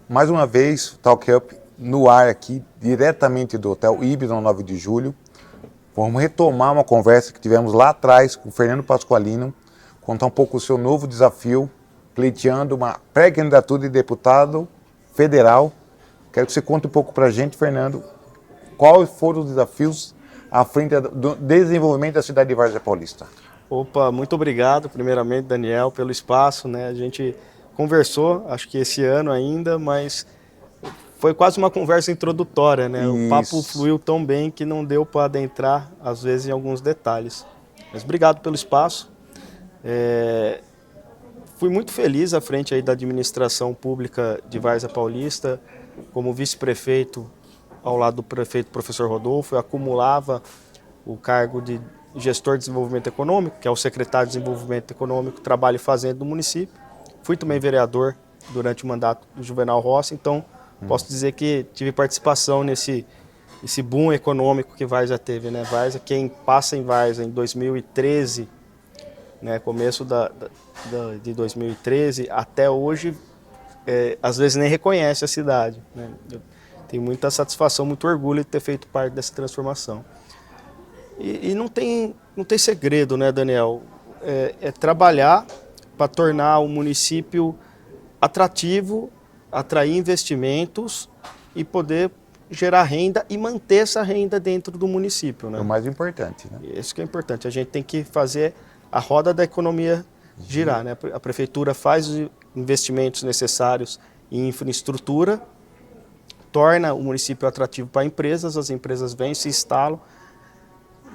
Mais uma vez, Talk Up no ar aqui, diretamente do Hotel Ibis, no 9 de julho. Vamos retomar uma conversa que tivemos lá atrás com o Fernando Pasqualino, contar um pouco o seu novo desafio, pleiteando uma pré-candidatura de deputado federal. Quero que você conte um pouco para a gente, Fernando, quais foram os desafios à frente do desenvolvimento da cidade de Várzea Paulista. Opa, muito obrigado, primeiramente, Daniel, pelo espaço, né? A gente conversou, acho que esse ano ainda, mas foi quase uma conversa introdutória, né? O papo fluiu tão bem que não deu para adentrar, às vezes, em alguns detalhes. Mas obrigado pelo espaço. Fui muito feliz à frente aí da administração pública de Várzea Paulista, como vice-prefeito ao lado do prefeito professor Rodolfo. Eu acumulava o cargo de gestor de desenvolvimento econômico, que é o secretário de desenvolvimento econômico, trabalho e fazenda do município. Fui também vereador durante o mandato do Juvenal Rossi, então posso dizer que tive participação nesse boom econômico que Várzea teve, né? Várzea, quem passa em Várzea em 2013, né, começo de 2013 até hoje, às vezes nem reconhece a cidade, né? Eu tenho muita satisfação, muito orgulho de ter feito parte dessa transformação. E não tem segredo, né, Daniel? É trabalhar para tornar o município atrativo, atrair investimentos e poder gerar renda e manter essa renda dentro do município, né? É o mais importante, né? Isso que é importante. A gente tem que fazer a roda da economia girar, né? A prefeitura faz os investimentos necessários em infraestrutura, torna o município atrativo para empresas, as empresas vêm, se instalam,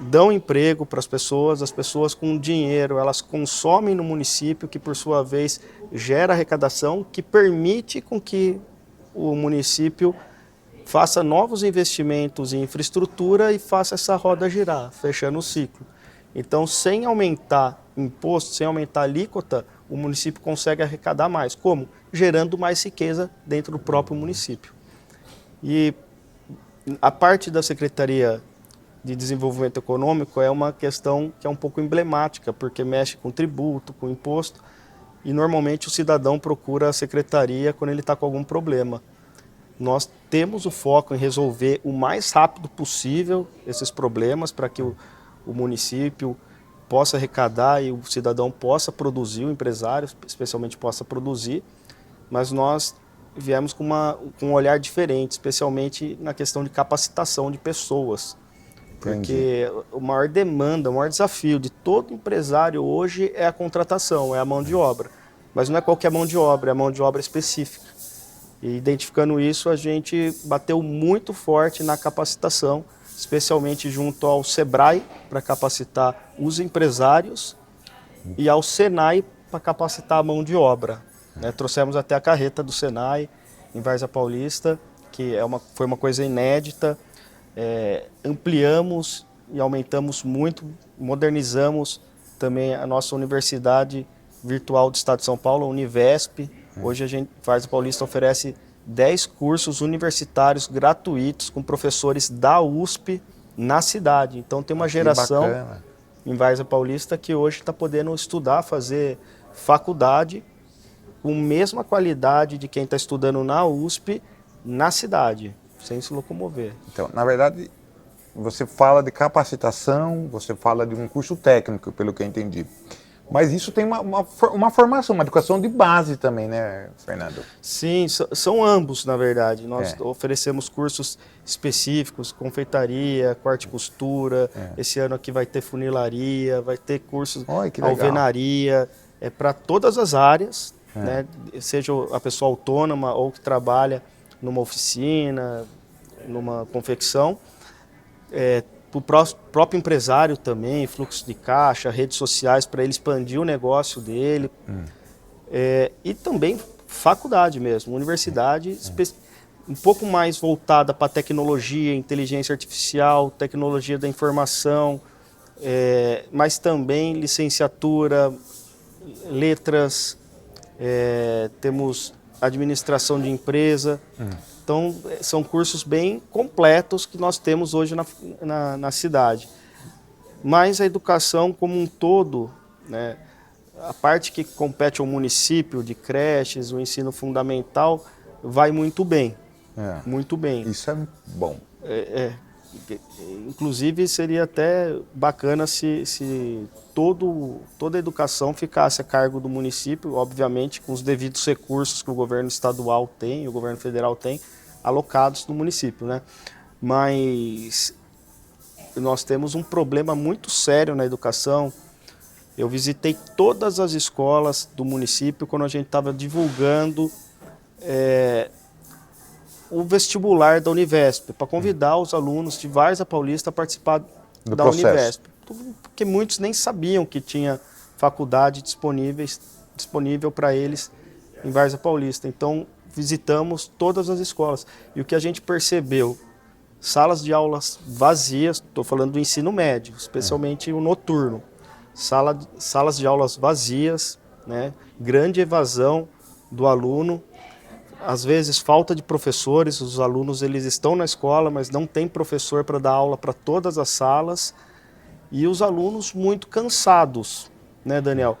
dão emprego para as pessoas com dinheiro, elas consomem no município, que por sua vez gera arrecadação, que permite com que o município faça novos investimentos em infraestrutura e faça essa roda girar, fechando o ciclo. Então, sem aumentar imposto, sem aumentar a alíquota, o município consegue arrecadar mais. Como? Gerando mais riqueza dentro do próprio município. E a parte da Secretaria de Desenvolvimento Econômico é uma questão que é um pouco emblemática, porque mexe com tributo, com imposto, e normalmente o cidadão procura a secretaria quando ele está com algum problema. Nós temos o foco em resolver o mais rápido possível esses problemas para que o município possa arrecadar e o cidadão possa produzir, o empresário especialmente possa produzir, mas nós viemos com um olhar diferente, especialmente na questão de capacitação de pessoas. Porque a maior demanda, o maior desafio de todo empresário hoje é a contratação, é a mão de obra. Mas não é qualquer mão de obra, é a mão de obra específica. E identificando isso, a gente bateu muito forte na capacitação, especialmente junto ao SEBRAE, para capacitar os empresários, e ao SENAI, para capacitar a mão de obra. Né? Trouxemos até a carreta do SENAI, em Várzea Paulista, que foi uma coisa inédita. Ampliamos e aumentamos muito, modernizamos também a nossa Universidade Virtual do Estado de São Paulo, a Univesp. Hoje Várzea Paulista oferece 10 cursos universitários gratuitos com professores da USP na cidade. Então tem uma geração em Várzea Paulista que hoje está podendo estudar, fazer faculdade com a mesma qualidade de quem está estudando na USP na cidade, sem se locomover. Então, na verdade, você fala de capacitação, você fala de um curso técnico, pelo que eu entendi. Mas isso tem uma formação, uma educação de base também, né, Fernando? Sim, são ambos, na verdade. Nós oferecemos cursos específicos, confeitaria, corte e costura. Esse ano aqui vai ter funilaria, vai ter cursos alvenaria, para todas as áreas, né? Seja a pessoa autônoma ou que trabalha numa oficina, numa confecção. Para o próprio empresário também, fluxo de caixa, redes sociais, para ele expandir o negócio dele. E também faculdade mesmo, universidade, um pouco mais voltada para tecnologia, inteligência artificial, tecnologia da informação, mas também licenciatura, letras, temos administração de empresa. Então, são cursos bem completos que nós temos hoje na cidade. Mas a educação como um todo, né, a parte que compete ao município, de creches, o ensino fundamental, vai muito bem. É. Muito bem. Isso é bom. Inclusive, seria até bacana se toda a educação ficasse a cargo do município, obviamente com os devidos recursos que o governo estadual tem, o governo federal tem, alocados no município, né? Mas nós temos um problema muito sério na educação. Eu visitei todas as escolas do município quando a gente estava divulgando o vestibular da Univesp, para convidar os alunos de Várzea Paulista a participar da Univesp. Porque muitos nem sabiam que tinha faculdade disponível para eles em Várzea Paulista. Então, visitamos todas as escolas. E o que a gente percebeu, salas de aulas vazias, estou falando do ensino médio, especialmente o noturno. Salas de aulas vazias, né? Grande evasão do aluno. Às vezes, falta de professores, os alunos eles estão na escola, mas não tem professor para dar aula para todas as salas. E os alunos muito cansados, né, Daniel?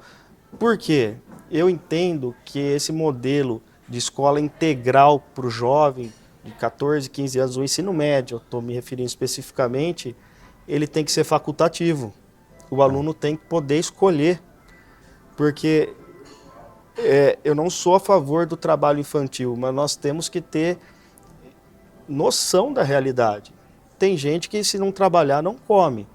Por quê? Eu entendo que esse modelo de escola integral para o jovem de 14, 15 anos, o ensino médio, eu estou me referindo especificamente, ele tem que ser facultativo. O aluno tem que poder escolher, porque eu não sou a favor do trabalho infantil, mas nós temos que ter noção da realidade. Tem gente que se não trabalhar não come.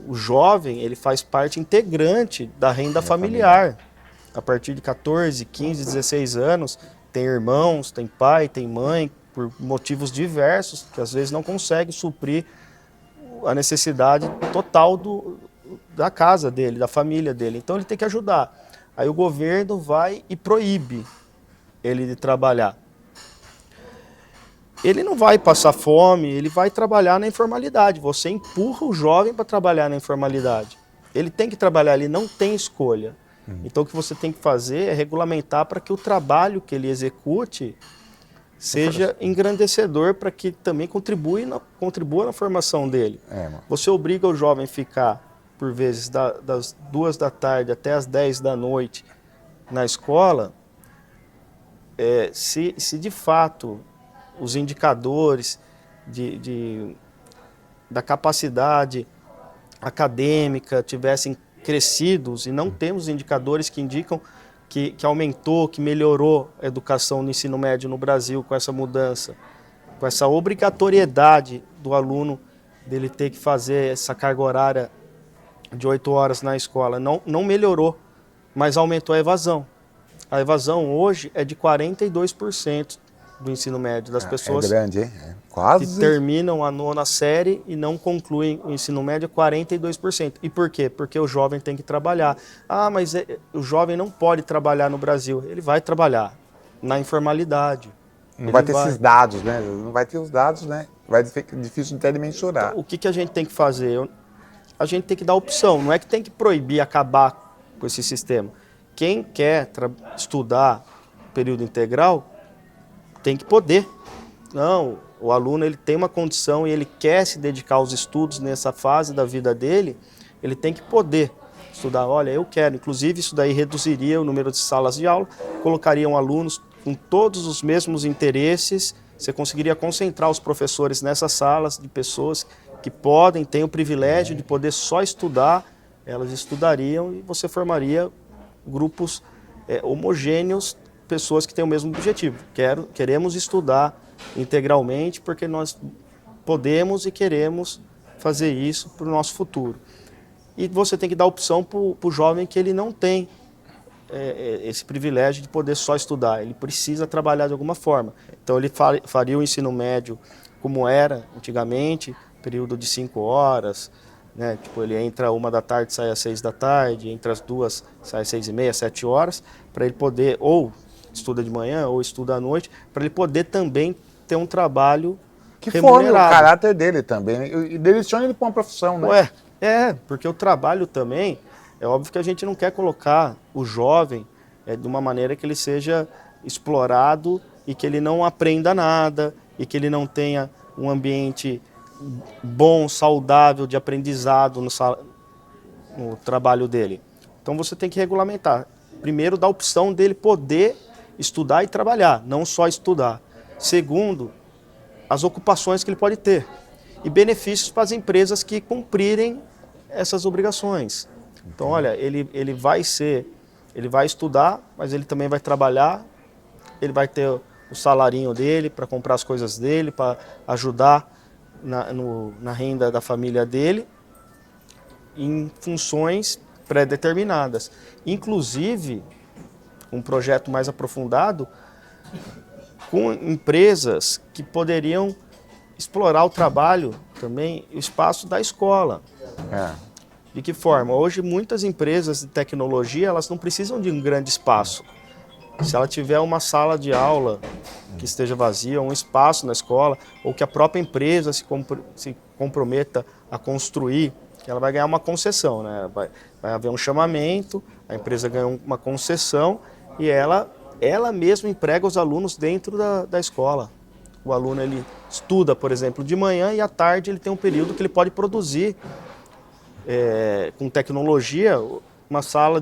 O jovem, ele faz parte integrante da renda familiar. A partir de 14, 15, 16 anos, tem irmãos, tem pai, tem mãe, por motivos diversos, que às vezes não consegue suprir a necessidade total da casa dele, da família dele. Então ele tem que ajudar. Aí o governo vai e proíbe ele de trabalhar. Ele não vai passar fome, ele vai trabalhar na informalidade. Você empurra o jovem para trabalhar na informalidade. Ele tem que trabalhar, ele não tem escolha. Então o que você tem que fazer é regulamentar para que o trabalho que ele execute seja engrandecedor, para que também contribua na formação dele. Você obriga o jovem a ficar, por vezes, das 2 da tarde até as 10 da noite na escola, se de fato os indicadores da capacidade acadêmica tivessem crescidos, e não temos indicadores que indicam que aumentou, que melhorou a educação no ensino médio no Brasil com essa mudança, com essa obrigatoriedade do aluno dele ter que fazer essa carga horária de 8 horas na escola. Não melhorou, mas aumentou a evasão. A evasão hoje é de 42% do ensino médio, das pessoas grande, hein? Quase. que terminam a 9ª série e não concluem o ensino médio, 42%. E por quê? Porque o jovem tem que trabalhar. Ah, mas o jovem não pode trabalhar no Brasil. Ele vai trabalhar na informalidade. Não vai ter esses dados, né? Não vai ter os dados, né? Vai ser difícil até de mensurar. Então, o que a gente tem que fazer? A gente tem que dar opção. Não é que tem que proibir, acabar com esse sistema. Quem quer estudar período integral tem que poder. Não, o aluno ele tem uma condição e ele quer se dedicar aos estudos nessa fase da vida dele, ele tem que poder estudar. Olha, eu quero. Inclusive, isso daí reduziria o número de salas de aula, colocariam alunos com todos os mesmos interesses, você conseguiria concentrar os professores nessas salas de pessoas que têm o privilégio de poder só estudar, elas estudariam e você formaria grupos homogêneos, pessoas que têm o mesmo objetivo. Queremos estudar integralmente porque nós podemos e queremos fazer isso para o nosso futuro. E você tem que dar opção para o jovem que ele não tem esse privilégio de poder só estudar. Ele precisa trabalhar de alguma forma. Então ele faria o ensino médio como era antigamente, período de 5 horas, né? Tipo, ele entra 1 da tarde, sai às 6 da tarde, entre as 2 sai às 6h30, 7 horas, para ele poder, ou estuda de manhã, ou estuda à noite, para ele poder também ter um trabalho que forme o remunerado. caráter dele também, e direcione ele para uma profissão, né? Porque o trabalho também, é óbvio que a gente não quer colocar o jovem de uma maneira que ele seja explorado e que ele não aprenda nada, e que ele não tenha um ambiente bom, saudável de aprendizado no trabalho dele. Então você tem que regulamentar. Primeiro, dar a opção dele poder estudar e trabalhar, não só estudar. Segundo, as ocupações que ele pode ter e benefícios para as empresas que cumprirem essas obrigações. Então, olha, ele vai estudar, mas ele também vai trabalhar, ele vai ter o salarinho dele para comprar as coisas dele, para ajudar na renda da família dele, em funções pré-determinadas. Inclusive, um projeto mais aprofundado, com empresas que poderiam explorar o trabalho também, o espaço da escola. De que forma? Hoje, muitas empresas de tecnologia, elas não precisam de um grande espaço. Se ela tiver uma sala de aula que esteja vazia, um espaço na escola, ou que a própria empresa se comprometa a construir, ela vai ganhar uma concessão, né? Vai haver um chamamento, a empresa ganha uma concessão e ela mesma emprega os alunos dentro da escola. O aluno, ele estuda, por exemplo, de manhã e à tarde ele tem um período que ele pode produzir com tecnologia, uma sala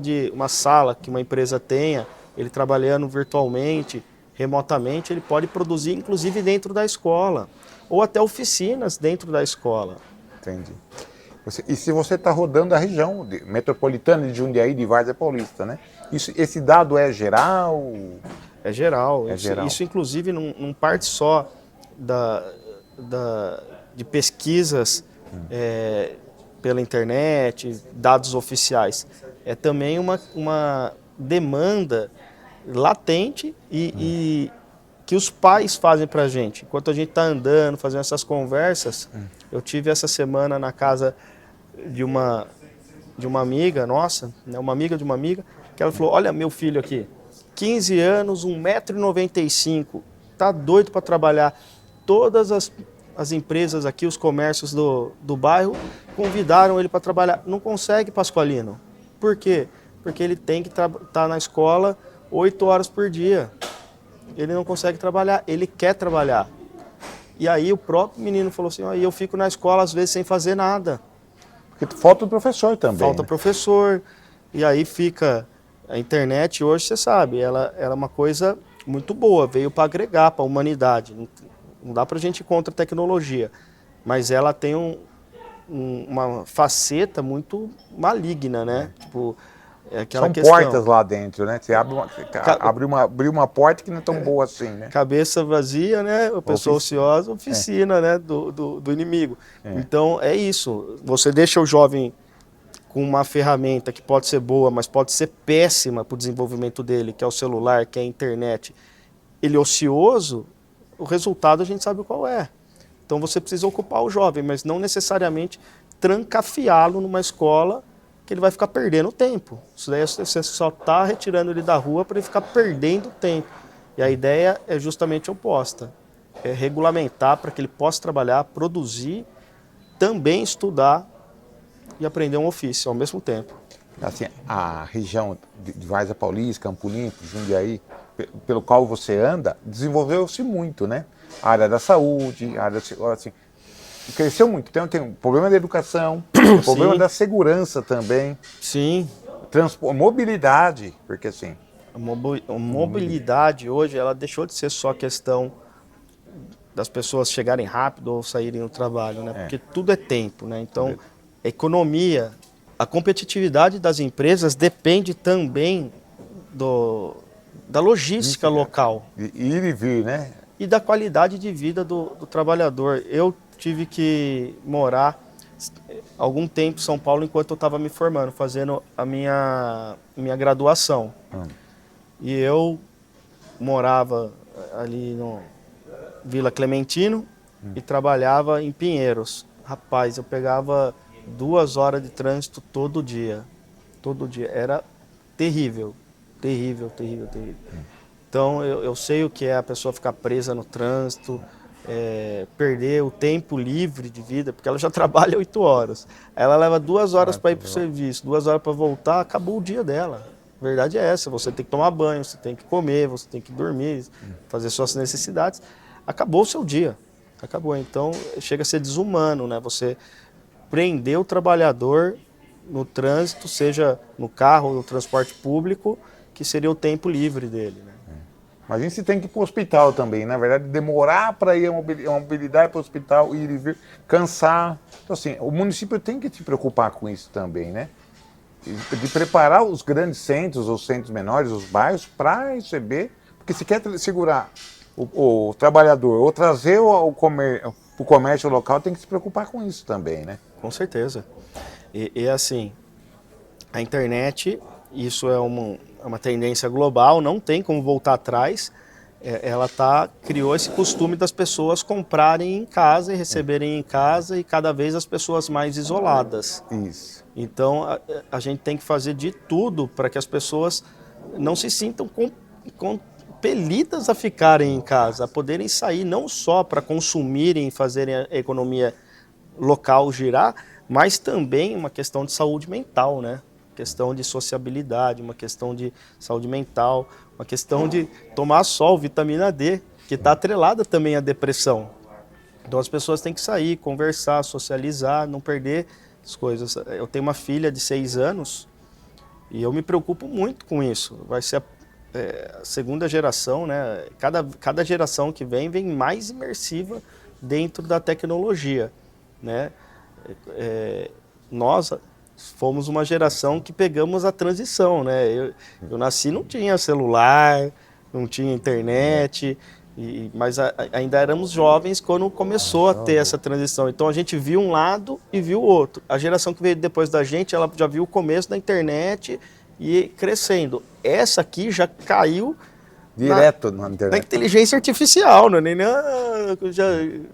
que uma empresa tenha, ele trabalhando virtualmente, remotamente, ele pode produzir inclusive dentro da escola, ou até oficinas dentro da escola. Entendi. E se você está rodando a região metropolitana de Jundiaí, de Várzea Paulista, né? Esse dado é geral? É geral. É geral. Isso inclusive não parte só de pesquisas pela internet, dados oficiais. É também uma demanda latente e que os pais fazem para a gente. Enquanto a gente está andando, fazendo essas conversas, eu tive essa semana na casa de uma amiga nossa, né, uma amiga de uma amiga, que ela falou, olha meu filho aqui, 15 anos, 1,95 m, tá doido para trabalhar. Todas as empresas aqui, os comércios do bairro, convidaram ele para trabalhar. Não consegue, Pasqualino. Por quê? Porque ele tem que estar na escola 8 horas por dia. Ele não consegue trabalhar, ele quer trabalhar. E aí o próprio menino falou assim, eu fico na escola às vezes sem fazer nada. Porque falta o professor também. Falta né? professor. E aí fica... A internet hoje, você sabe, ela é uma coisa muito boa, veio para agregar para a humanidade. Não dá para a gente ir contra a tecnologia, mas ela tem uma faceta muito maligna, né? Tipo, aquela São questão. portas lá dentro, né? Você abre uma porta que não é tão boa assim, né? Cabeça vazia, né? A pessoa ociosa, oficina, né? Do inimigo. Então, é isso. Você deixa o jovem com uma ferramenta que pode ser boa, mas pode ser péssima para o desenvolvimento dele, que é o celular, que é a internet. Ele ocioso, o resultado a gente sabe qual é. Então você precisa ocupar o jovem, mas não necessariamente trancafiá-lo numa escola que ele vai ficar perdendo tempo. Isso daí você só está retirando ele da rua para ele ficar perdendo tempo. E a ideia é justamente oposta. É regulamentar para que ele possa trabalhar, produzir, também estudar e aprender um ofício ao mesmo tempo. Assim, a região de Várzea Paulista, Campo Limpo, Jundiaí, pelo qual você anda, desenvolveu-se muito, né? A área da saúde, a área assim, cresceu muito. Tem o problema da educação, o problema da segurança também. Sim. Mobilidade, porque assim... A mobilidade hoje, ela deixou de ser só questão das pessoas chegarem rápido ou saírem do trabalho, né? Porque tudo é tempo, né? Então, a economia, a competitividade das empresas depende também da logística local. Ir e vir, né? E da qualidade de vida do trabalhador. Eu tive que morar algum tempo em São Paulo enquanto eu estava me formando, fazendo a minha graduação. E eu morava ali no Vila Clementino e trabalhava em Pinheiros. Rapaz, eu pegava 2 horas de trânsito todo dia. Todo dia. Era terrível. Terrível, terrível, terrível. Então, eu sei o que é a pessoa ficar presa no trânsito, perder o tempo livre de vida, porque ela já trabalha 8 horas. Ela leva 2 horas para ir para o serviço, 2 horas para voltar, acabou o dia dela. A verdade é essa, você tem que tomar banho, você tem que comer, você tem que dormir, fazer suas necessidades. Acabou o seu dia. Acabou. Então, chega a ser desumano, né? Você prender o trabalhador no trânsito, seja no carro ou no transporte público, que seria o tempo livre dele, né? Imagina se tem que ir para o hospital também, na verdade, demorar para ir a mobilidade para o hospital, ir e vir, cansar. Então, assim, o município tem que se preocupar com isso também, né? De preparar os grandes centros, os centros menores, os bairros, para receber, porque se quer segurar o trabalhador ou trazer o comércio local, tem que se preocupar com isso também, né? Com certeza. E assim, a internet, isso é uma tendência global, não tem como voltar atrás. Ela criou esse costume das pessoas comprarem em casa e receberem em casa, e cada vez as pessoas mais isoladas. Isso. Então a gente tem que fazer de tudo para que as pessoas não se sintam compelidas a ficarem em casa, a poderem sair não só para consumirem e fazerem a economia local girar, mas também uma questão de saúde mental, né? Questão de sociabilidade, uma questão de saúde mental, uma questão de tomar sol, vitamina D, que está atrelada também à depressão. Então as pessoas têm que sair, conversar, socializar, não perder as coisas. Eu tenho uma filha de 6 anos e eu me preocupo muito com isso. Vai ser a segunda geração, né? Cada geração que vem mais imersiva dentro da tecnologia, né? Nós fomos uma geração que pegamos a transição, né? Eu nasci, não tinha celular, não tinha internet, mas ainda éramos jovens quando começou a ter essa transição. Então a gente viu um lado e viu o outro. A geração que veio depois da gente, ela já viu o começo da internet e crescendo. Essa aqui já caiu direto na internet. Na inteligência artificial, já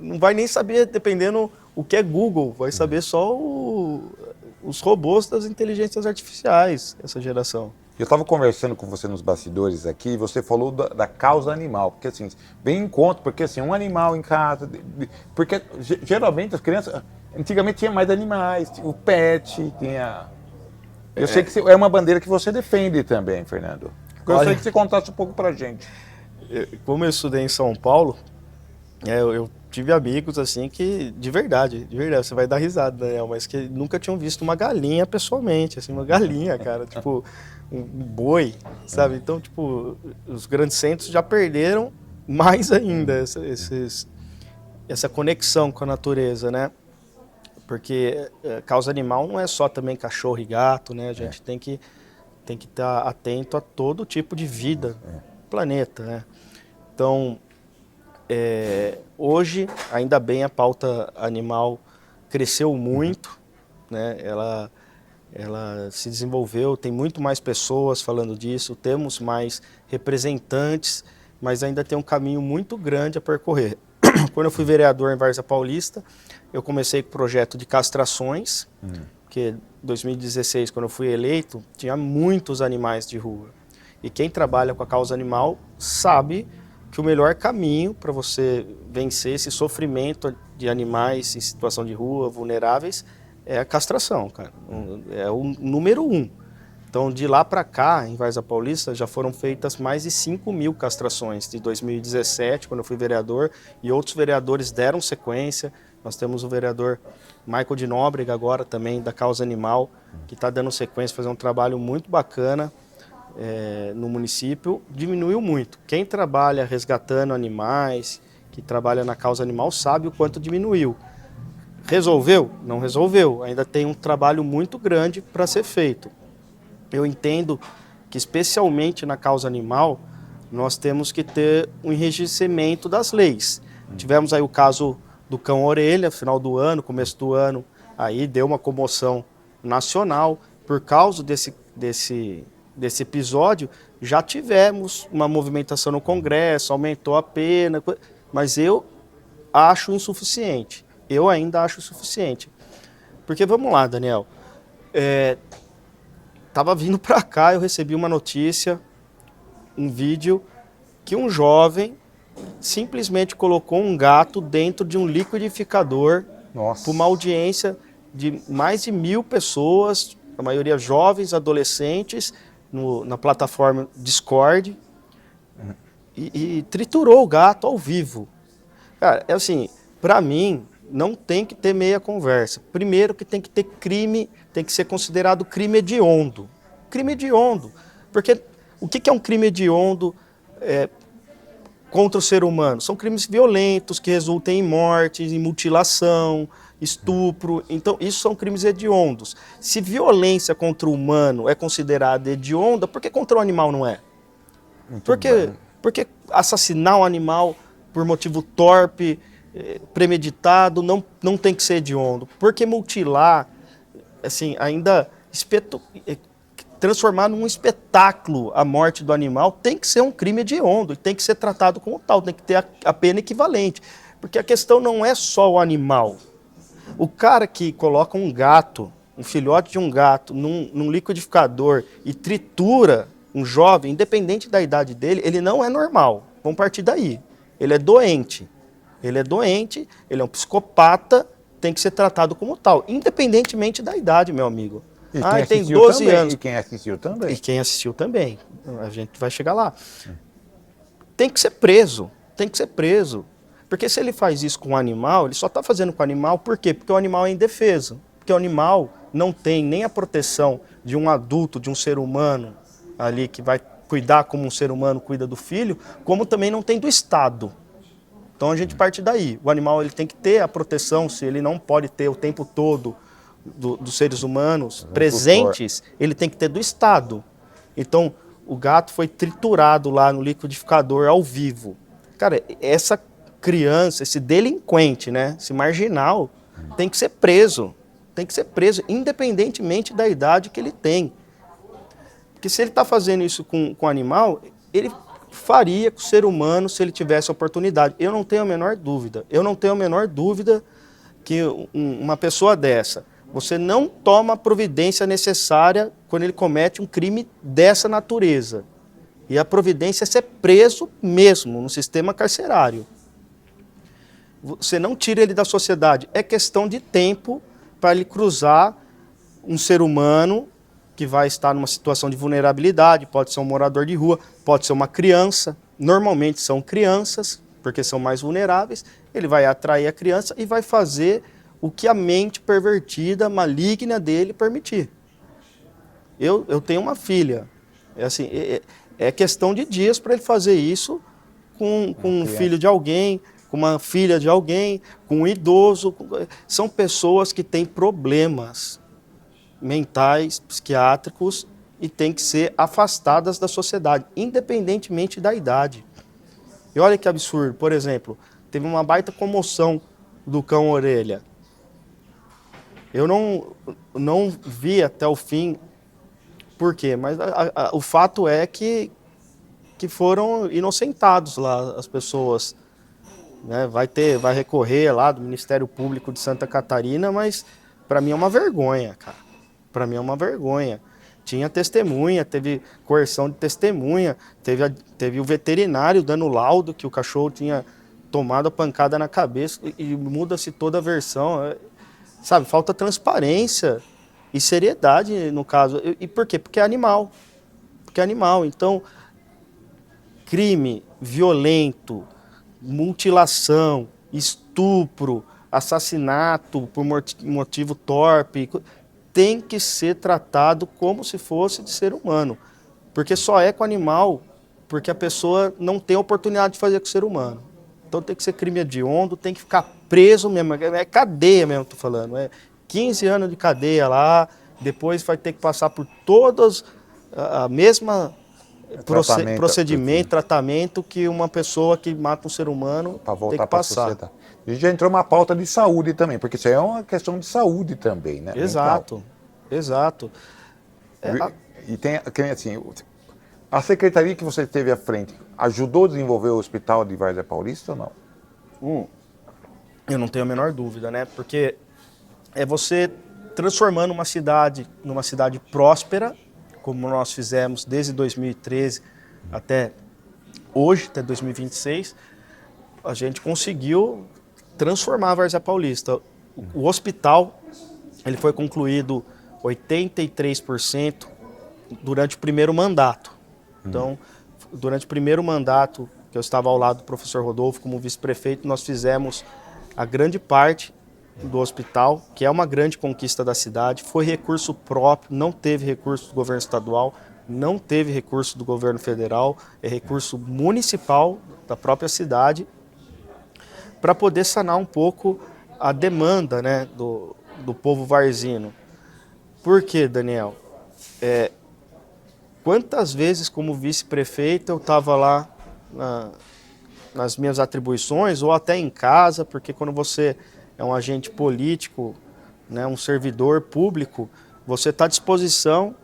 não vai nem saber, dependendo o que é Google, vai saber só os robôs das inteligências artificiais, essa geração. Eu estava conversando com você nos bastidores aqui, e você falou da causa animal, porque assim, vem em conta, porque assim, um animal em casa, porque geralmente as crianças, antigamente tinha mais animais, o pet, tinha... Eu sei que é uma bandeira que você defende também, Fernando. Eu gostaria que você contasse um pouco pra gente. Como eu estudei em São Paulo, eu tive amigos assim que, de verdade, você vai dar risada, Daniel, mas que nunca tinham visto uma galinha pessoalmente, assim, uma galinha, cara, tipo, um boi, sabe? Então, tipo, os grandes centros já perderam mais ainda essa conexão com a natureza, né? Porque causa animal não é só também cachorro e gato, né? A gente tem que estar atento a todo tipo de vida no planeta, né? Então, hoje, ainda bem, a pauta animal cresceu muito, né? Ela se desenvolveu, tem muito mais pessoas falando disso, temos mais representantes, mas ainda tem um caminho muito grande a percorrer. Quando eu fui vereador em Várzea Paulista, eu comecei com o projeto de castrações, porque em 2016, quando eu fui eleito, tinha muitos animais de rua. E quem trabalha com a causa animal sabe que o melhor caminho para você vencer esse sofrimento de animais em situação de rua, vulneráveis, é a castração, cara. É o número 1. Então, de lá para cá, em Várzea Paulista, já foram feitas mais de 5.000 castrações, de 2017, quando eu fui vereador, e outros vereadores deram sequência. Nós temos o vereador Michael de Nóbrega agora também, da causa animal, que está dando sequência, fazendo um trabalho muito bacana no município. Diminuiu muito. Quem trabalha resgatando animais, que trabalha na causa animal, sabe o quanto diminuiu. Resolveu? Não resolveu. Ainda tem um trabalho muito grande para ser feito. Eu entendo que, especialmente na causa animal, nós temos que ter um enrijecimento das leis. Tivemos aí o caso do cão-orelha, final do ano, começo do ano, aí deu uma comoção nacional. Por causa desse episódio, já tivemos uma movimentação no Congresso, aumentou a pena, mas eu acho insuficiente. Eu ainda acho insuficiente. Porque, vamos lá, Daniel, estava vindo para cá, eu recebi uma notícia, um vídeo, que um jovem simplesmente colocou um gato dentro de um liquidificador para uma audiência de mais de 1.000 pessoas, a maioria jovens, adolescentes, na plataforma Discord, e triturou o gato ao vivo. Cara, é assim, para mim, não tem que ter meia conversa. Primeiro que tem que ter crime, tem que ser considerado crime hediondo. Crime hediondo. Porque o que é um crime hediondo contra o ser humano? São crimes violentos que resultam em morte, em mutilação, estupro. Então, isso são crimes hediondos. Se violência contra o humano é considerada hedionda, por que contra o animal não é? Porque assassinar um animal por motivo torpe, premeditado, não tem que ser hediondo. Porque mutilar, assim, ainda transformar num espetáculo a morte do animal tem que ser um crime hediondo e tem que ser tratado como tal, tem que ter a pena equivalente. Porque a questão não é só o animal. O cara que coloca um gato, um filhote de um gato, num liquidificador e tritura um jovem, independente da idade dele, ele não é normal. Vamos partir daí. Ele é doente. Ele é doente, ele é um psicopata, tem que ser tratado como tal, independentemente da idade, meu amigo. E tem 12 também, anos. E quem assistiu também. E quem assistiu também. A gente vai chegar lá. Tem que ser preso. Tem que ser preso. Porque se ele faz isso com o animal, ele só está fazendo com o animal, por quê? Porque o animal é indefeso. Porque o animal não tem nem a proteção de um adulto, de um ser humano ali que vai cuidar como um ser humano cuida do filho, como também não tem do Estado. Então a gente parte daí. O animal ele tem que ter a proteção, se ele não pode ter o tempo todo dos seres humanos presentes, ele tem que ter do Estado. Então o gato foi triturado lá no liquidificador ao vivo. Cara, essa criança, esse delinquente, né, esse marginal, tem que ser preso. Tem que ser preso, independentemente da idade que ele tem. Porque se ele está fazendo isso com o animal, ele faria com o ser humano se ele tivesse a oportunidade. Eu não tenho a menor dúvida. Eu não tenho a menor dúvida que uma pessoa dessa, você não toma a providência necessária quando ele comete um crime dessa natureza. E a providência é ser preso mesmo no sistema carcerário. Você não tira ele da sociedade. É questão de tempo para ele cruzar um ser humano que vai estar numa situação de vulnerabilidade, pode ser um morador de rua, pode ser uma criança, normalmente são crianças, porque são mais vulneráveis, ele vai atrair a criança e vai fazer o que a mente pervertida, maligna dele permitir. Eu tenho uma filha, é questão de dias para ele fazer isso com um filho de alguém, com uma filha de alguém, com um idoso, são pessoas que têm problemas mentais, psiquiátricos e têm que ser afastadas da sociedade, independentemente da idade. E olha que absurdo, por exemplo, teve uma baita comoção do cão orelha. Eu não vi até o fim por quê, mas o fato é que foram inocentados lá as pessoas. Né? Vai recorrer lá do Ministério Público de Santa Catarina, mas para mim é uma vergonha, cara. Para mim é uma vergonha. Tinha testemunha, teve coerção de testemunha, teve o veterinário dando laudo que o cachorro tinha tomado a pancada na cabeça e muda-se toda a versão. Sabe, falta transparência e seriedade no caso. E por quê? Porque é animal. Porque é animal. Então, crime violento, mutilação, estupro, assassinato por motivo torpe, tem que ser tratado como se fosse de ser humano. Porque só é com animal porque a pessoa não tem oportunidade de fazer com o ser humano. Então tem que ser crime hediondo, tem que ficar preso mesmo, é cadeia mesmo, tô falando. É 15 anos de cadeia lá, depois vai ter que passar por todas a mesma procedimento, tratamento que uma pessoa que mata um ser humano tem que passar. A gente já entrou uma pauta de saúde também, porque isso aí é uma questão de saúde também, né? Exato, exato. E tem assim, a secretaria que você teve à frente ajudou a desenvolver o hospital de Várzea Paulista ou não? Eu não tenho a menor dúvida, né? Porque é você transformando uma cidade numa cidade próspera, como nós fizemos desde 2013 até hoje, até 2026, a gente conseguiu transformar a Várzea Paulista. O hospital ele foi concluído 83% durante o primeiro mandato. Então, durante o primeiro mandato, que eu estava ao lado do professor Rodolfo como vice-prefeito, nós fizemos a grande parte do hospital, que é uma grande conquista da cidade. Foi recurso próprio, não teve recurso do governo estadual, não teve recurso do governo federal, é recurso municipal da própria cidade, para poder sanar um pouco a demanda, né, do povo varzino. Por quê, Daniel? Quantas vezes, como vice-prefeito, eu estava lá nas minhas atribuições, ou até em casa, porque quando você é um agente político, né, um servidor público, você está à disposição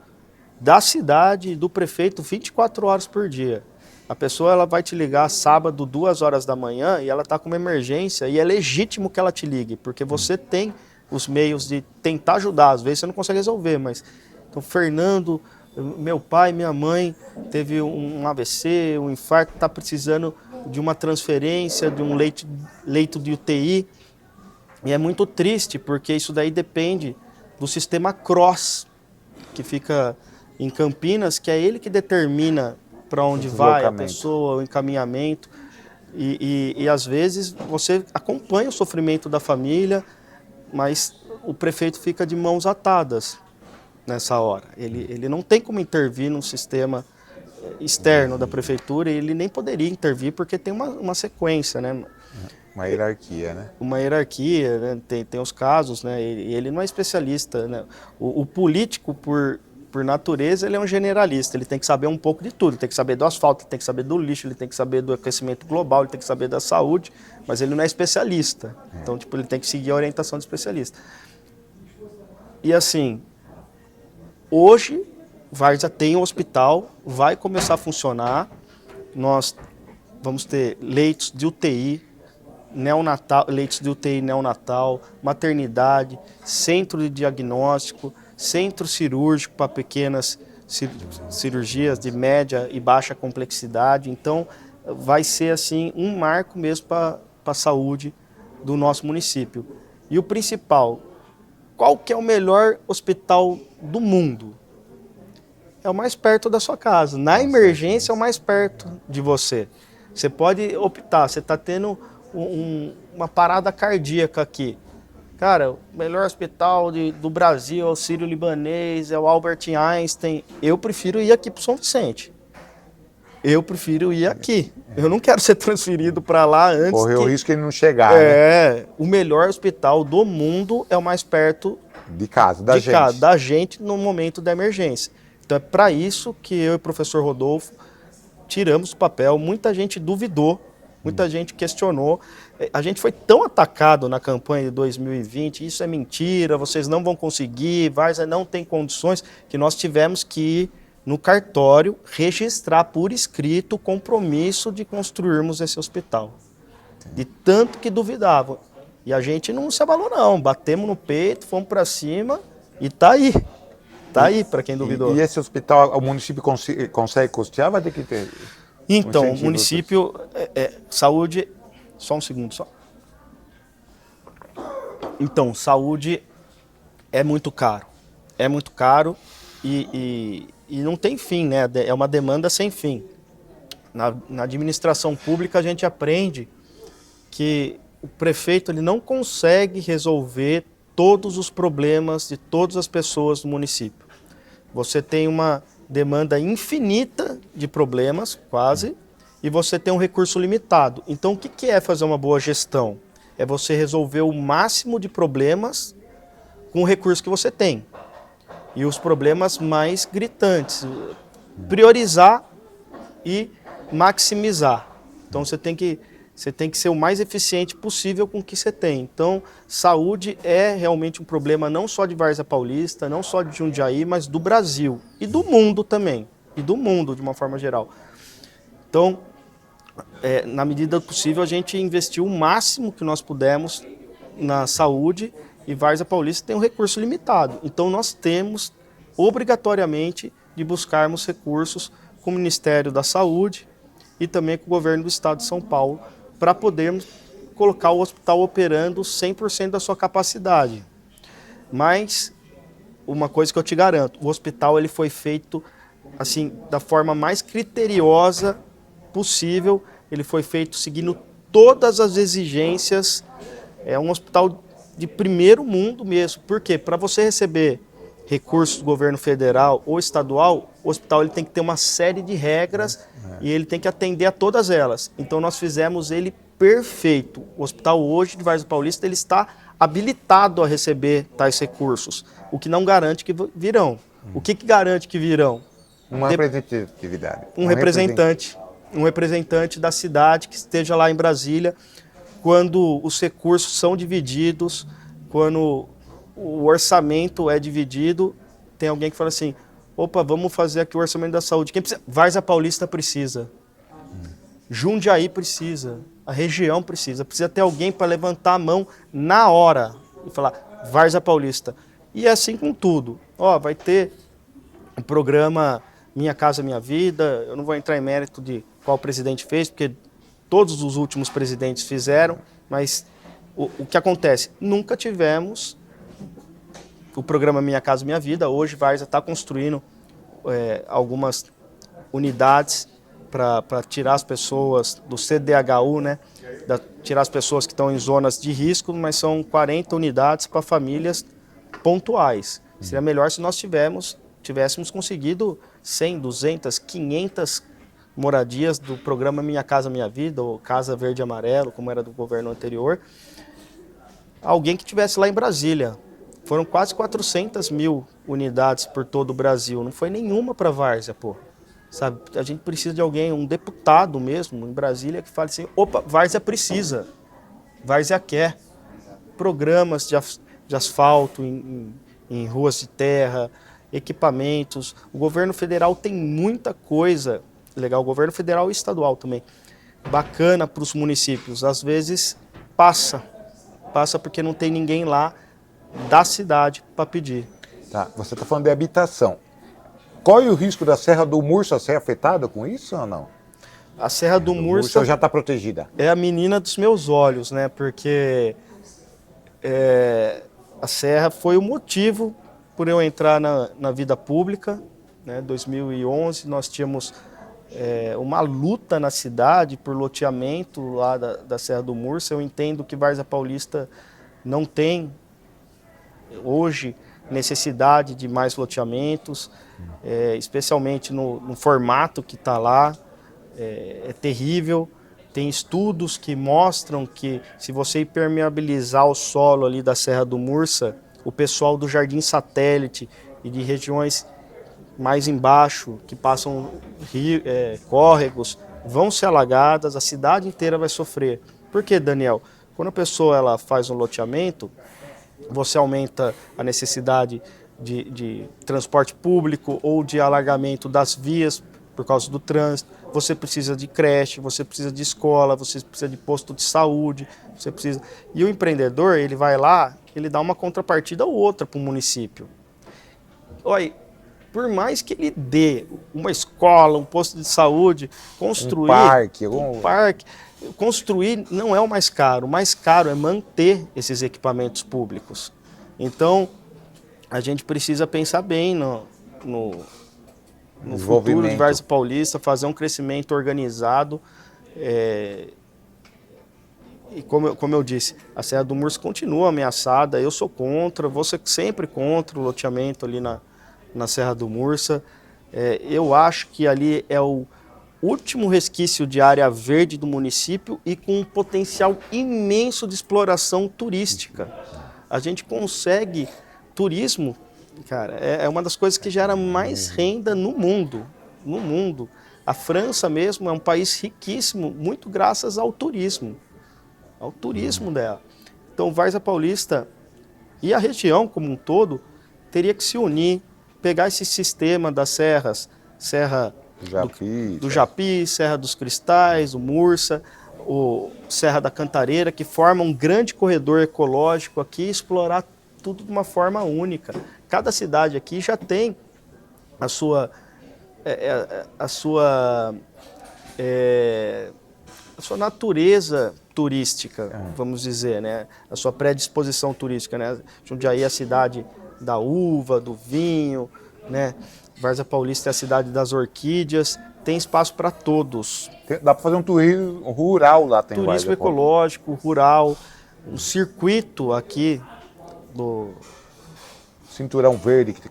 da cidade e do prefeito 24 horas por dia. A pessoa ela vai te ligar sábado, 2 horas da manhã, e ela está com uma emergência, e é legítimo que ela te ligue, porque você tem os meios de tentar ajudar. Às vezes você não consegue resolver, mas... Então, Fernando, meu pai, minha mãe, teve um AVC, um infarto, está precisando de uma transferência, de um leito de UTI. E é muito triste, porque isso daí depende do sistema CROSS, que fica em Campinas, que é ele que determina para onde vai a pessoa, o encaminhamento. E às vezes você acompanha o sofrimento da família, mas o prefeito fica de mãos atadas nessa hora. Ele não tem como intervir num sistema externo da prefeitura, e ele nem poderia intervir porque tem uma sequência, né? Uma hierarquia, né? Uma hierarquia, né? Tem os casos, né? Ele não é especialista, né? O político, por natureza, ele é um generalista, ele tem que saber um pouco de tudo, ele tem que saber do asfalto, ele tem que saber do lixo, ele tem que saber do aquecimento global, ele tem que saber da saúde, mas ele não é especialista. Então, tipo, ele tem que seguir a orientação do especialista. E assim, hoje, Várzea tem um hospital, vai começar a funcionar, nós vamos ter leitos de UTI, neonatal, leitos de UTI neonatal, maternidade, centro de diagnóstico, centro cirúrgico para pequenas cirurgias de média e baixa complexidade. Então, vai ser assim um marco mesmo para a saúde do nosso município. E o principal, qual que é o melhor hospital do mundo? É o mais perto da sua casa. Na emergência é o mais perto de você. Você pode optar, você está tendo uma parada cardíaca aqui. Cara, o melhor hospital do Brasil é o Sírio-Libanês, é o Albert Einstein. Eu prefiro ir aqui para São Vicente. Eu prefiro ir aqui. Eu não quero ser transferido para lá antes. Correr o risco de ele não chegar, né? O melhor hospital do mundo é o mais perto de casa, da gente no momento da emergência. Então é para isso que eu e o professor Rodolfo tiramos o papel. Muita gente duvidou, muita gente questionou. A gente foi tão atacado na campanha de 2020, isso é mentira, vocês não vão conseguir, Várzea não tem condições, que nós tivemos que ir no cartório registrar por escrito o compromisso de construirmos esse hospital. De tanto que duvidavam. E a gente não se abalou não, batemos no peito, fomos para cima e tá aí. Tá aí para quem duvidou. E esse hospital, o município consegue custear, vai ter que ter? Então, o município, saúde, só um segundo só. Então, saúde é muito caro e não tem fim, né? É uma demanda sem fim. Na administração pública a gente aprende que o prefeito ele não consegue resolver todos os problemas de todas as pessoas do município. Você tem uma demanda infinita de problemas, quase, e você tem um recurso limitado. Então, o que é fazer uma boa gestão? É você resolver o máximo de problemas com o recurso que você tem. E os problemas mais gritantes. Priorizar e maximizar. Então, você tem que ser o mais eficiente possível com o que você tem. Então, saúde é realmente um problema não só de Várzea Paulista, não só de Jundiaí, mas do Brasil e do mundo também. E do mundo, de uma forma geral. Então, na medida do possível, a gente investiu o máximo que nós pudemos na saúde, e Várzea Paulista tem um recurso limitado. Então, nós temos, obrigatoriamente, de buscarmos recursos com o Ministério da Saúde e também com o governo do Estado de São Paulo, para podermos colocar o hospital operando 100% da sua capacidade. Mas, uma coisa que eu te garanto, o hospital ele foi feito assim, da forma mais criteriosa possível, ele foi feito seguindo todas as exigências, é um hospital de primeiro mundo mesmo. Por quê? Para você receber recursos do governo federal ou estadual, o hospital ele tem que ter uma série de regras e ele tem que atender a todas elas. Então nós fizemos ele perfeito. O hospital hoje de Várzea Paulista ele está habilitado a receber tais recursos, o que não garante que virão. O que garante que virão? Uma representatividade. Um representante da cidade que esteja lá em Brasília, quando os recursos são divididos, quando o orçamento é dividido, tem alguém que fala assim, opa, vamos fazer aqui o orçamento da saúde. Quem precisa? Várzea Paulista precisa. Jundiaí precisa. A região precisa. Precisa ter alguém para levantar a mão na hora e falar, Várzea Paulista. E é assim com tudo. Ó, vai ter um programa Minha Casa Minha Vida. Eu não vou entrar em mérito de qual presidente fez, porque todos os últimos presidentes fizeram, mas o que acontece? Nunca tivemos o programa Minha Casa Minha Vida. Hoje, Várzea está construindo algumas unidades para tirar as pessoas do CDHU, né? Tirar as pessoas que estão em zonas de risco, mas são 40 unidades para famílias pontuais. Seria melhor se nós tivéssemos conseguido 100, 200, 500 moradias do programa Minha Casa Minha Vida, ou Casa Verde e Amarelo, como era do governo anterior. Alguém que estivesse lá em Brasília. Foram quase 400 mil unidades por todo o Brasil. Não foi nenhuma para Várzea, pô. Sabe? A gente precisa de alguém, um deputado mesmo, em Brasília, que fale assim, opa, Várzea precisa. Várzea quer. Programas de asfalto em ruas de terra, equipamentos. O governo federal tem muita coisa legal, o governo federal e estadual também, bacana para os municípios. Às vezes passa porque não tem ninguém lá da cidade para pedir. Tá, você está falando de habitação. Qual é o risco da Serra do Mursa ser afetada com isso ou não? A Serra do Mursa já está protegida. É a menina dos meus olhos, né? Porque a Serra foi o motivo por eu entrar na vida pública. Né? Em 2011 nós tínhamos uma luta na cidade por loteamento lá da Serra do Mursa. Eu entendo que Várzea Paulista não tem hoje necessidade de mais loteamentos, especialmente no formato que está lá, é terrível. Tem estudos que mostram que se você impermeabilizar o solo ali da Serra do Mursa, o pessoal do Jardim Satélite e de regiões mais embaixo, que passam córregos, vão ser alagadas, a cidade inteira vai sofrer. Por quê, Daniel? Quando a pessoa ela faz um loteamento, você aumenta a necessidade de transporte público ou de alargamento das vias por causa do trânsito. Você precisa de creche, você precisa de escola, você precisa de posto de saúde, você precisa... E o empreendedor, ele vai lá, ele dá uma contrapartida ou outra para o município. Olha, por mais que ele dê uma escola, um posto de saúde, construir... Um parque... Construir não é o mais caro é manter esses equipamentos públicos. Então, a gente precisa pensar bem no futuro de Várzea Paulista, fazer um crescimento organizado. E como eu disse, a Serra do Mursa continua ameaçada, eu sou contra, vou ser sempre contra o loteamento ali na Serra do Mursa. Eu acho que ali é o último resquício de área verde do município e com um potencial imenso de exploração turística. A gente consegue turismo, cara, é uma das coisas que gera mais renda no mundo. No mundo. A França mesmo é um país riquíssimo, muito graças ao turismo dela. Então, Várzea Paulista e a região como um todo teria que se unir, pegar esse sistema das serras, Serra do Japi, Serra dos Cristais, o Mursa, o Serra da Cantareira, que formam um grande corredor ecológico aqui, e explorar tudo de uma forma única. Cada cidade aqui já tem a sua natureza turística, vamos dizer, né? A sua predisposição turística, né? Jundiaí é a cidade da uva, do vinho, né? Várzea Paulista é a cidade das orquídeas, tem espaço para todos. Dá para fazer um turismo rural lá, tem turismo ecológico, rural, um circuito aqui do cinturão verde que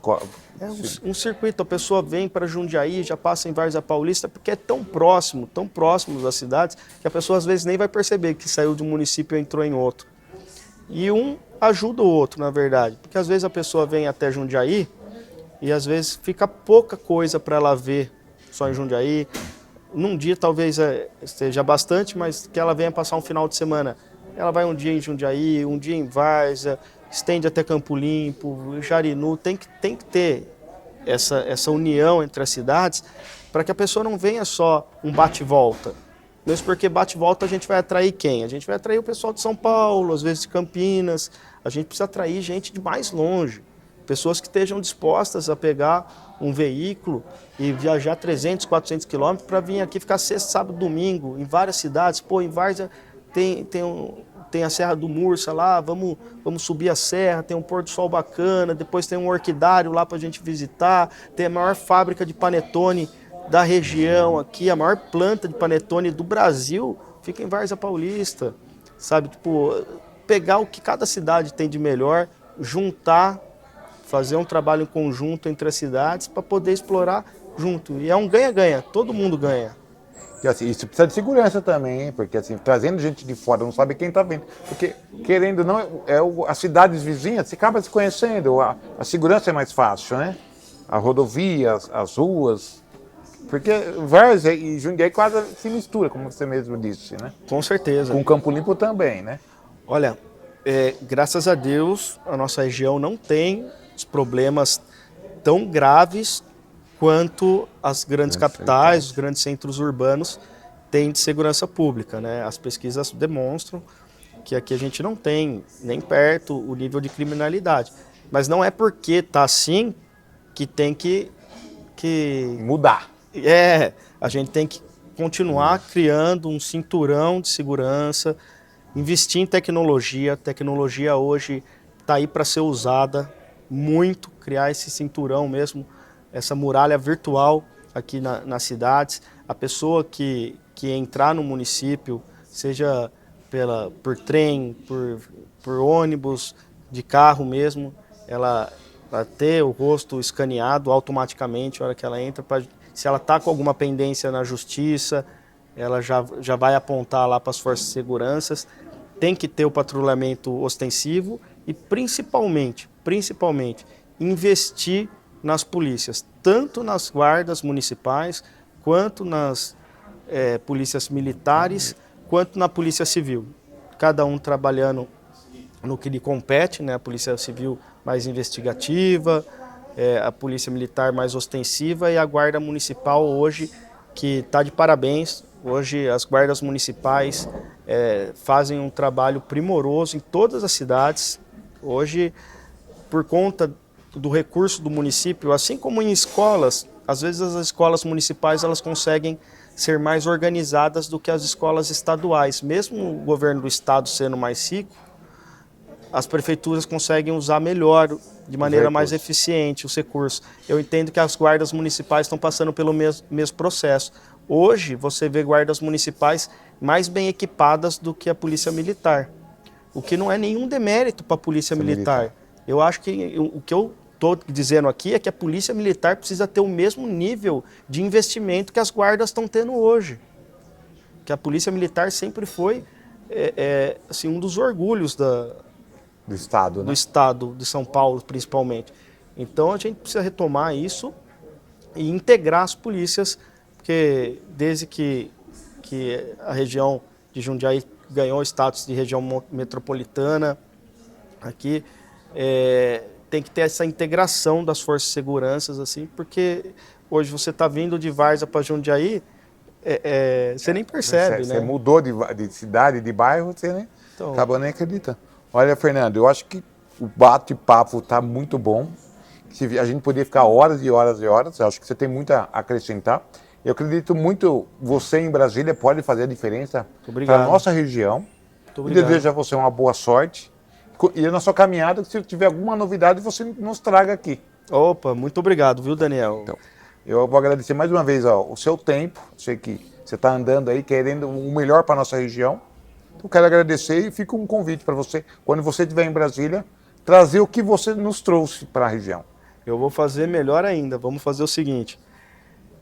É um circuito, a pessoa vem para Jundiaí, já passa em Várzea Paulista, porque é tão próximo das cidades, que a pessoa às vezes nem vai perceber que saiu de um município e entrou em outro. E um ajuda o outro, na verdade, porque às vezes a pessoa vem até Jundiaí e às vezes fica pouca coisa para ela ver só em Jundiaí. Num dia talvez esteja bastante, mas que ela venha passar um final de semana. Ela vai um dia em Jundiaí, um dia em Várzea, estende até Campo Limpo, Jarinu. Tem que ter essa união entre as cidades para que a pessoa não venha só um bate-volta. Mesmo porque bate-volta a gente vai atrair quem? A gente vai atrair o pessoal de São Paulo, às vezes de Campinas. A gente precisa atrair gente de mais longe. Pessoas que estejam dispostas a pegar um veículo e viajar 300, 400 quilômetros para vir aqui ficar sexta, sábado, domingo, em várias cidades. Pô, em Várzea tem a Serra do Mursa lá, vamos subir a serra, tem um pôr do sol bacana, depois tem um orquidário lá para a gente visitar, tem a maior fábrica de panetone da região aqui, a maior planta de panetone do Brasil fica em Várzea Paulista, sabe? Tipo, pegar o que cada cidade tem de melhor, juntar, fazer um trabalho em conjunto entre as cidades para poder explorar junto. E é um ganha-ganha, todo mundo ganha. E assim, isso precisa de segurança também, hein? Porque assim, trazendo gente de fora, não sabe quem está vindo. Porque, querendo ou não, as cidades vizinhas, você acaba se conhecendo, a segurança é mais fácil, né? A rodovia, as ruas. Porque Várzea e Jundiaí quase se mistura, como você mesmo disse, né? Com certeza. Com Campo Limpo também, né? Olha, graças a Deus, a nossa região não tem os problemas tão graves quanto as grandes capitais, os grandes centros urbanos têm de segurança pública, né? As pesquisas demonstram que aqui a gente não tem nem perto o nível de criminalidade. Mas não é porque está assim que tem que mudar. A gente tem que continuar criando um cinturão de segurança, investir em tecnologia. A tecnologia hoje está aí para ser usada muito, criar esse cinturão mesmo, essa muralha virtual aqui nas cidades. A pessoa que entrar no município, seja por trem, por ônibus, de carro mesmo, ela vai ter o rosto escaneado automaticamente na hora que ela entra. Se ela está com alguma pendência na justiça, ela já vai apontar lá para as forças de segurança. Tem que ter o patrulhamento ostensivo e principalmente, investir nas polícias, tanto nas guardas municipais, quanto nas polícias militares, quanto na polícia civil. Cada um trabalhando no que lhe compete, né? A polícia civil mais investigativa, a polícia militar mais ostensiva e a guarda municipal hoje, que está de parabéns. Hoje as guardas municipais fazem um trabalho primoroso em todas as cidades. Hoje, por conta do recurso do município, assim como em escolas, às vezes as escolas municipais elas conseguem ser mais organizadas do que as escolas estaduais. Mesmo o governo do estado sendo mais rico, as prefeituras conseguem usar melhor, de maneira mais eficiente, os recursos. Eu entendo que as guardas municipais estão passando pelo mesmo processo. Hoje, você vê guardas municipais mais bem equipadas do que a polícia militar, o que não é nenhum demérito para a polícia militar. Eu acho que o que eu estou dizendo aqui é que a polícia militar precisa ter o mesmo nível de investimento que as guardas estão tendo hoje. Que a polícia militar sempre foi assim, um dos orgulhos do Estado, né? Do Estado de São Paulo, principalmente. Então a gente precisa retomar isso e integrar as polícias, porque desde que a região de Jundiaí ganhou o status de região metropolitana, aqui tem que ter essa integração das forças de segurança, assim, porque hoje você está vindo de Várzea para Jundiaí, você nem percebe, né? Você mudou de cidade, de bairro, você acabou nem acreditando. Olha, Fernando, eu acho que o bate-papo está muito bom. A gente poderia ficar horas e horas e horas. Eu acho que você tem muito a acrescentar. Eu acredito muito você em Brasília pode fazer a diferença para a nossa região. E desejo a você uma boa sorte. E na sua caminhada, se tiver alguma novidade, você nos traga aqui. Opa, muito obrigado, viu, Daniel? Então, eu vou agradecer mais uma vez o seu tempo. Sei que você está andando aí querendo o melhor para a nossa região. Eu quero agradecer e fica um convite para você. Quando você estiver em Brasília, trazer o que você nos trouxe para a região. Eu vou fazer melhor ainda. Vamos fazer o seguinte.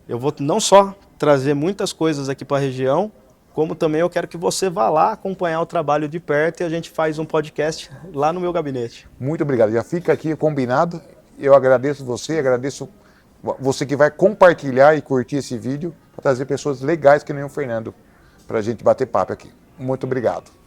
Eu vou não só trazer muitas coisas aqui para a região, como também eu quero que você vá lá acompanhar o trabalho de perto e a gente faz um podcast lá no meu gabinete. Muito obrigado. Já fica aqui combinado. Eu agradeço você que vai compartilhar e curtir esse vídeo para trazer pessoas legais que nem o Fernando para a gente bater papo aqui. Muito obrigado.